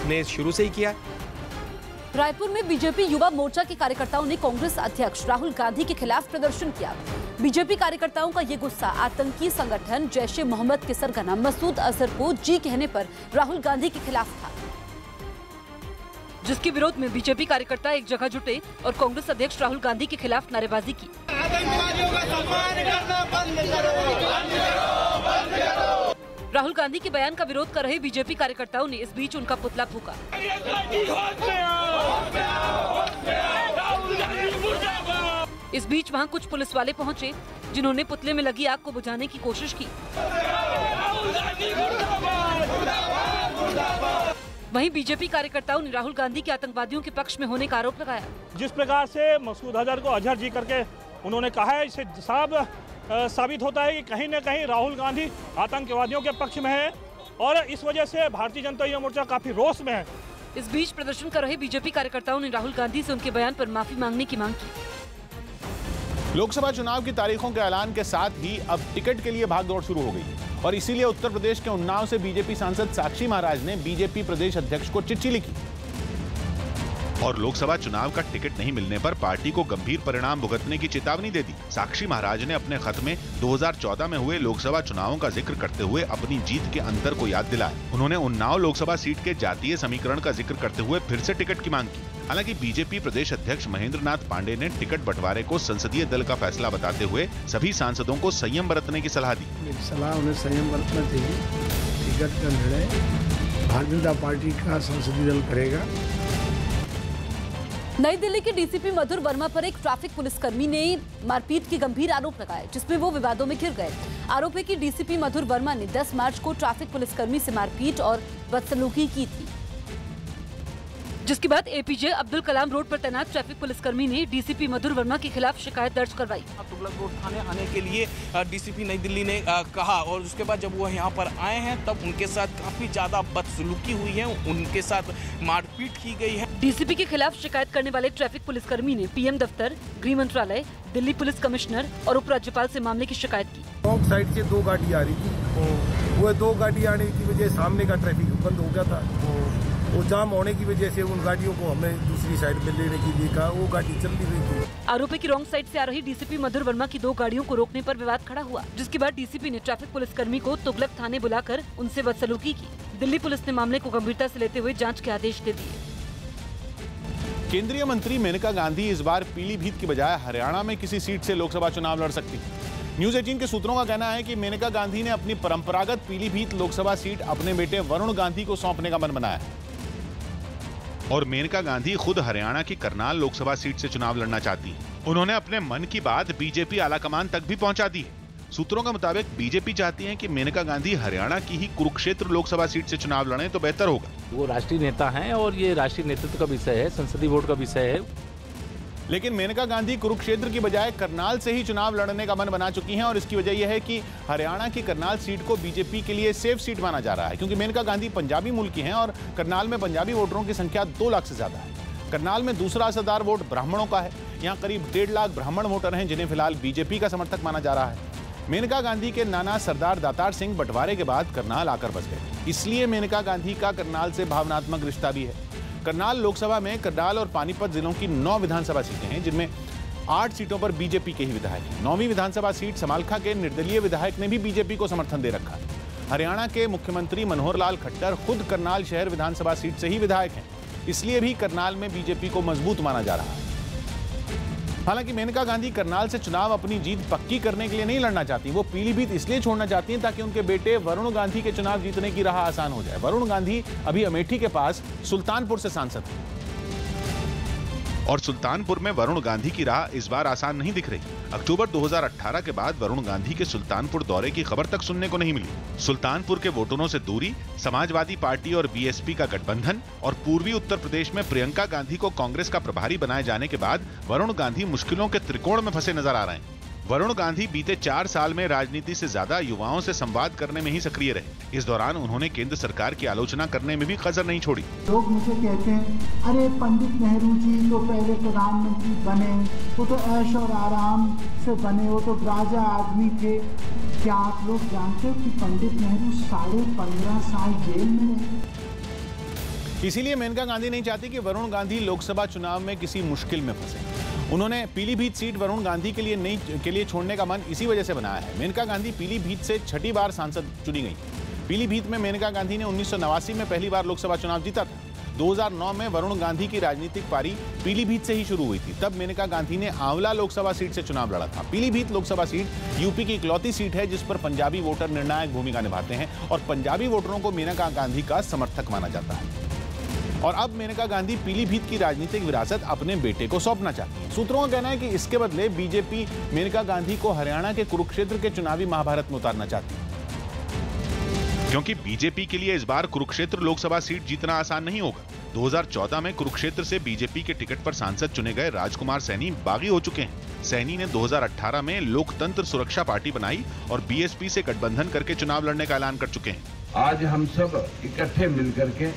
ने शुरू से ही किया है। रायपुर में बीजेपी युवा मोर्चा के कार्यकर्ताओं ने कांग्रेस अध्यक्ष राहुल गांधी के खिलाफ प्रदर्शन किया। बीजेपी कार्यकर्ताओं का ये गुस्सा आतंकी संगठन जैश-ए-मोहम्मद के सरगना मसूद अजहर को जी कहने पर राहुल गांधी के खिलाफ था, जिसके विरोध में बीजेपी कार्यकर्ता एक जगह जुटे और कांग्रेस अध्यक्ष राहुल गांधी के खिलाफ नारेबाजी की। राहुल गांधी के बयान का विरोध कर रहे बीजेपी कार्यकर्ताओं ने इस बीच उनका पुतला फूंका। इस बीच वहां कुछ पुलिस वाले पहुंचे, जिन्होंने पुतले में लगी आग को बुझाने की कोशिश की। वहीं बीजेपी कार्यकर्ताओं ने राहुल गांधी के आतंकवादियों के पक्ष में होने का आरोप लगाया। जिस प्रकार से मसूद अजहर को अजहर जी करके उन्होंने कहा है, इससे साबित होता है कि कहीं न कहीं राहुल गांधी आतंकवादियों के पक्ष में है और इस वजह से भारतीय जनता युवा मोर्चा काफी रोष में है। इस बीच प्रदर्शन कर रहे बीजेपी कार्यकर्ताओं ने राहुल गांधी से उनके बयान पर माफी मांगने की मांग की। लोकसभा चुनाव की तारीखों के ऐलान के साथ ही अब टिकट के लिए भागदौड़ शुरू हो गई है और इसीलिए उत्तर प्रदेश के उन्नाव से बीजेपी सांसद साक्षी महाराज ने बीजेपी प्रदेश अध्यक्ष को चिट्ठी लिखी और लोकसभा चुनाव का टिकट नहीं मिलने पर पार्टी को गंभीर परिणाम भुगतने की चेतावनी दे दी। साक्षी महाराज ने अपने खत में 2014 में हुए लोकसभा चुनावों का जिक्र करते हुए अपनी जीत के अंतर को याद दिलाया। उन्होंने उन्नाव लोकसभा सीट के जातीय समीकरण का जिक्र करते हुए फिर से टिकट की मांग की। हालांकि बीजेपी प्रदेश अध्यक्ष महेंद्र नाथ पांडे ने टिकट बंटवारे को संसदीय दल का फैसला बताते हुए सभी सांसदों को संयम बरतने की सलाह दी। मेरी सलाह उन्हें संयम बरतना चाहिए। टिकट का निर्णय भारतीय जनता पार्टी का संसदीय दल करेगा। नई दिल्ली के डीसीपी मधुर वर्मा पर एक ट्रैफिक पुलिसकर्मी ने मारपीट के गंभीर आरोप लगाए, जिसमें वो विवादों में घिर गए। आरोप है कि डीसीपी मधुर वर्मा ने 10 मार्च को ट्रैफिक पुलिसकर्मी से मारपीट और बदसलूकी की थी, जिसके बाद एपीजे अब्दुल कलाम रोड पर तैनात ट्रैफिक पुलिसकर्मी ने डीसीपी मधुर वर्मा के खिलाफ शिकायत दर्ज करवाई। तुगलक रोड थाने आने के लिए डीसीपी नई दिल्ली ने कहा और उसके बाद जब वो यहाँ पर आए हैं तब उनके साथ काफी ज्यादा बदसलूकी हुई है, उनके साथ मारपीट की गई है। डीसीपी के खिलाफ शिकायत करने वाले ट्रैफिक पुलिसकर्मी ने पीएम दफ्तर, गृह मंत्रालय, दिल्ली पुलिस कमिश्नर और उपराज्यपाल से मामले की शिकायत की। रॉन्ग साइड से 2 गाड़ी आ रही थी, वो 2 गाड़ी आने की वजह सामने का ट्रैफिक बंद हो गया था। वो जाम होने की वजह से उन गाड़ियों को हमें दूसरी साइड में लेने के लिए कहा, वो गाड़ी चल नहीं रही थी। आरोप है कि रॉन्ग साइड से आ रही डीसीपी मधुर वर्मा की 2 गाड़ियों को रोकने पर विवाद खड़ा हुआ, जिसके बाद डीसीपी ने ट्रैफिक पुलिसकर्मी को तुगलक थाने बुलाकर उनसे बदसलूकी की। दिल्ली पुलिस ने मामले को गंभीरता से लेते हुए जांच के आदेश दे दिए। केंद्रीय मंत्री मेनका गांधी इस बार पीलीभीत की बजाय हरियाणा में किसी सीट से लोकसभा चुनाव लड़ सकती। न्यूज 18 के सूत्रों का कहना है कि मेनका गांधी ने अपनी परंपरागत पीलीभीत लोकसभा सीट अपने बेटे वरुण गांधी को सौंपने का मन बनाया है और मेनका गांधी खुद हरियाणा की करनाल लोकसभा सीट से चुनाव लड़ना चाहती हैं। उन्होंने अपने मन की बात बीजेपी आलाकमान तक भी पहुंचा दी है। सूत्रों का मुताबिक बीजेपी चाहती है कि मेनका गांधी हरियाणा की ही कुरुक्षेत्र लोकसभा सीट से चुनाव लड़ें तो बेहतर होगा। वो राष्ट्रीय नेता हैं और ये राष्ट्रीय नेतृत्व का विषय है, संसदीय बोर्ड का विषय है। लेकिन मेनका गांधी कुरुक्षेत्र की बजाय करनाल से ही चुनाव लड़ने का मन बना चुकी हैं और इसकी वजह यह है कि हरियाणा की करनाल सीट को बीजेपी के लिए सेफ सीट माना जा रहा है, क्योंकि मेनका गांधी पंजाबी मूल की हैं और करनाल में पंजाबी वोटरों की संख्या 2 लाख से ज्यादा है। करनाल में दूसरा असरदार वोट ब्राह्मणों का है। यहाँ करीब 1.5 लाख ब्राह्मण वोटर हैं, जिन्हें फिलहाल बीजेपी का समर्थक माना जा रहा है। मेनका गांधी के नाना सरदार दातार सिंह बंटवारे के बाद करनाल आकर बस गए, इसलिए मेनका गांधी का करनाल से भावनात्मक रिश्ता भी है। करनाल लोकसभा में करनाल और पानीपत जिलों की 9 विधानसभा सीटें हैं, जिनमें 8 सीटों पर बीजेपी के ही विधायक हैं। 9वीं विधानसभा सीट समालखा के निर्दलीय विधायक ने भी बीजेपी को समर्थन दे रखा है। हरियाणा के मुख्यमंत्री मनोहर लाल खट्टर खुद करनाल शहर विधानसभा सीट से ही विधायक हैं, इसलिए भी करनाल में बीजेपी को मजबूत माना जा रहा है। हालांकि मेनका गांधी करनाल से चुनाव अपनी जीत पक्की करने के लिए नहीं लड़ना चाहती। वो पीलीभीत इसलिए छोड़ना चाहती हैं ताकि उनके बेटे वरुण गांधी के चुनाव जीतने की राह आसान हो जाए। वरुण गांधी अभी अमेठी के पास सुल्तानपुर से सांसद हैं और सुल्तानपुर में वरुण गांधी की राह इस बार आसान नहीं दिख रही। अक्टूबर 2018 के बाद वरुण गांधी के सुल्तानपुर दौरे की खबर तक सुनने को नहीं मिली। सुल्तानपुर के वोटरों से दूरी, समाजवादी पार्टी और बीएसपी का गठबंधन और पूर्वी उत्तर प्रदेश में प्रियंका गांधी को कांग्रेस का प्रभारी बनाए जाने के बाद वरुण गांधी मुश्किलों के त्रिकोण में फंसे नजर आ रहे हैं। वरुण गांधी बीते 4 साल में राजनीति से ज्यादा युवाओं से संवाद करने में ही सक्रिय रहे। इस दौरान उन्होंने केंद्र सरकार की आलोचना करने में भी कसर नहीं छोड़ी। लोग मुझे कहते हैं, अरे पंडित नेहरू जी तो पहले प्रधानमंत्री बने, वो तो ऐश और आराम से बने, वो तो राजा आदमी थे। क्या आप लोग जानते हो कि पंडित नेहरू 15.5 साल जेल में रहे? इसीलिए मेनका गांधी नहीं चाहती कि वरुण गांधी लोकसभा चुनाव में किसी मुश्किल में फंसे। उन्होंने पीलीभीत सीट वरुण गांधी के लिए छोड़ने का मन इसी वजह से बनाया है। मेनका गांधी पीलीभीत से 6ठी बार सांसद चुनी गई। पीलीभीत में मेनका गांधी ने 1989 में पहली बार लोकसभा चुनाव जीता था। 2009 में वरुण गांधी की राजनीतिक पारी पीलीभीत से ही शुरू हुई थी। तब मेनका गांधी ने आंवला लोकसभा सीट से चुनाव लड़ा था। पीलीभीत लोकसभा सीट यूपी की इकलौती सीट है जिस पर पंजाबी वोटर निर्णायक भूमिका निभाते हैं और पंजाबी वोटरों को मेनका गांधी का समर्थक माना जाता है। और अब मेनका गांधी पीलीभीत की राजनीतिक विरासत अपने बेटे को सौंपना चाहती है। सूत्रों का कहना है कि इसके बदले बीजेपी मेनका गांधी को हरियाणा के कुरुक्षेत्र के चुनावी महाभारत में उतारना चाहती है। क्योंकि बीजेपी के लिए इस बार कुरुक्षेत्र लोकसभा सीट जीतना आसान नहीं होगा। 2014 में कुरुक्षेत्र से बीजेपी के टिकट पर सांसद चुने गए राजकुमार सैनी बागी हो चुके हैं। सैनी ने 2018 में लोकतंत्र सुरक्षा पार्टी बनाई और बीएसपी से गठबंधन करके चुनाव लड़ने का ऐलान कर चुके हैं। आज हम सब इकट्ठे मिलकर के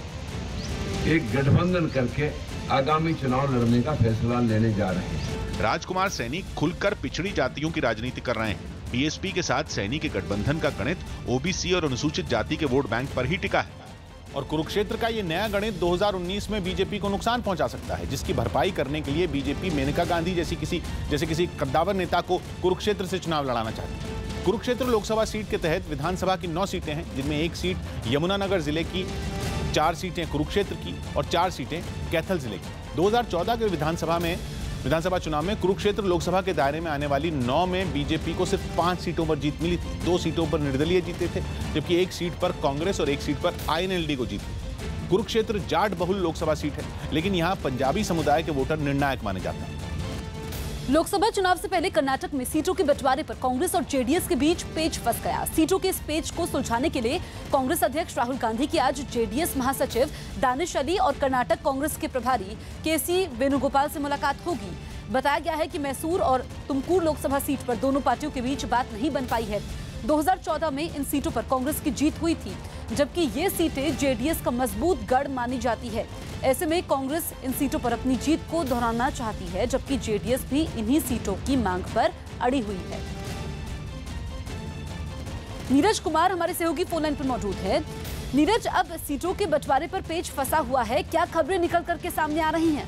एक गठबंधन करके आगामी चुनाव लड़ने का फैसला लेने जा रहे हैं। राजकुमार सैनी खुलकर पिछड़ी जातियों की राजनीति कर रहे हैं। बीएसपी के साथ सैनी के गठबंधन का गणित ओबीसी और अनुसूचित जाति के वोट बैंक पर ही टिका है। और कुरुक्षेत्र का ये नया गणित 2019 में बीजेपी को नुकसान पहुंचा सकता है, जिसकी भरपाई करने के लिए बीजेपी मेनका गांधी जैसे किसी कद्दावर नेता को कुरुक्षेत्र से चुनाव लड़ाना चाहती है। कुरुक्षेत्र लोकसभा सीट के तहत विधानसभा की 9 सीटें हैं, जिनमें 1 सीट यमुनानगर जिले की, 4 सीटें कुरुक्षेत्र की और 4 सीटें कैथल जिले की। 2014 के विधानसभा चुनाव में कुरुक्षेत्र लोकसभा के दायरे में आने वाली 9 में बीजेपी को सिर्फ 5 सीटों पर जीत मिली थी। 2 सीटों पर निर्दलीय जीते थे, जबकि 1 सीट पर कांग्रेस और 1 सीट पर आईएनएलडी को जीती। कुरुक्षेत्र जाट बहुल लोकसभा सीट है, लेकिन यहां पंजाबी समुदाय के वोटर निर्णायक माने जाते हैं। लोकसभा चुनाव से पहले कर्नाटक में सीटों के बंटवारे पर कांग्रेस और जेडीएस के बीच पेच फंस गया। सीटों के इस पेच को सुलझाने के लिए कांग्रेस अध्यक्ष राहुल गांधी की आज जेडीएस महासचिव दानिश अली और कर्नाटक कांग्रेस के प्रभारी केसी वेणुगोपाल से मुलाकात होगी। बताया गया है कि मैसूर और तुमकुर लोकसभा सीट पर दोनों पार्टियों के बीच बात नहीं बन पाई है। 2014 में इन सीटों पर कांग्रेस की जीत हुई थी, जबकि ये सीटें जेडीएस का मजबूत गढ़ मानी जाती है। ऐसे में कांग्रेस इन सीटों पर अपनी जीत को दोहराना चाहती है, जबकि जेडीएस भी इन्हीं सीटों की मांग पर अड़ी हुई है। नीरज कुमार हमारे सहयोगी फोन लाइन पर मौजूद है। नीरज, अब सीटों के बंटवारे पर पेच फंसा हुआ है, क्या खबरें निकल करके सामने आ रही हैं?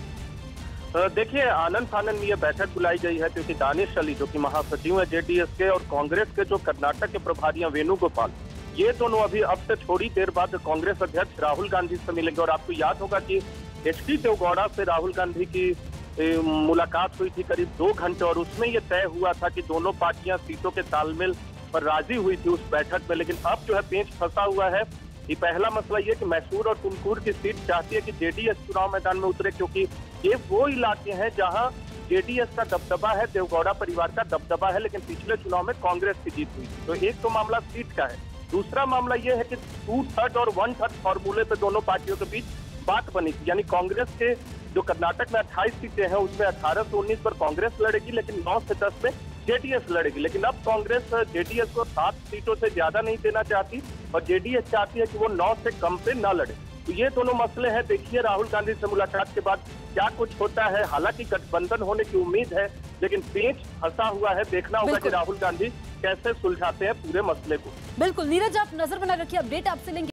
देखिए, आनंद फानन में यह बैठक बुलाई गई है क्योंकि दानिश अली जो कि महासचिव है जेडीएस के और कांग्रेस के जो कर्नाटक के प्रभारी हैं वेणुगोपाल, ये दोनों अभी अब से थोड़ी देर बाद कांग्रेस अध्यक्ष राहुल गांधी से मिलेंगे। और आपको याद होगा कि एचडी देवगौड़ा से राहुल गांधी की मुलाकात हुई थी करीब 2 घंटे और उसमें यह तय हुआ था कि दोनों पार्टियां सीटों के तालमेल पर राजी हुई थी उस बैठक में। लेकिन अब जो है पेच फंसा हुआ है। ये पहला मसला ये कि मैसूर और तुमकुर की सीट चाहती है कि जेडीएस चुनाव मैदान में उतरे, क्योंकि ये वो इलाके हैं जहां जेडीएस का दबदबा है, देवगौड़ा परिवार का दबदबा है, लेकिन पिछले चुनाव में कांग्रेस की जीत हुई थी। तो एक तो मामला सीट का है। दूसरा मामला ये है कि 2/3 और 1/3 फॉर्मूले पे दोनों पार्टियों के बीच बात बनी थी। यानी कांग्रेस के जो कर्नाटक में 28 सीटें हैं उसमें 18 से 19 पर कांग्रेस लड़ेगी, लेकिन 9 से 10 में जेडीएस लड़ेगी। लेकिन अब कांग्रेस जेडीएस को 7 सीटों से ज्यादा नहीं देना चाहती और जेडीएस चाहती है कि वो 9 से कम पे न लड़े। तो ये दोनों मसले हैं। देखिए राहुल गांधी से मुलाकात के बाद क्या कुछ होता है। हालांकि गठबंधन होने की उम्मीद है, लेकिन पेच फंसा हुआ है। देखना होगा कि राहुल गांधी कैसे सुलझाते हैं पूरे मसले को। बिल्कुल नीरज, आप नजर बना रखिए, अपडेट आपसे लेंगे।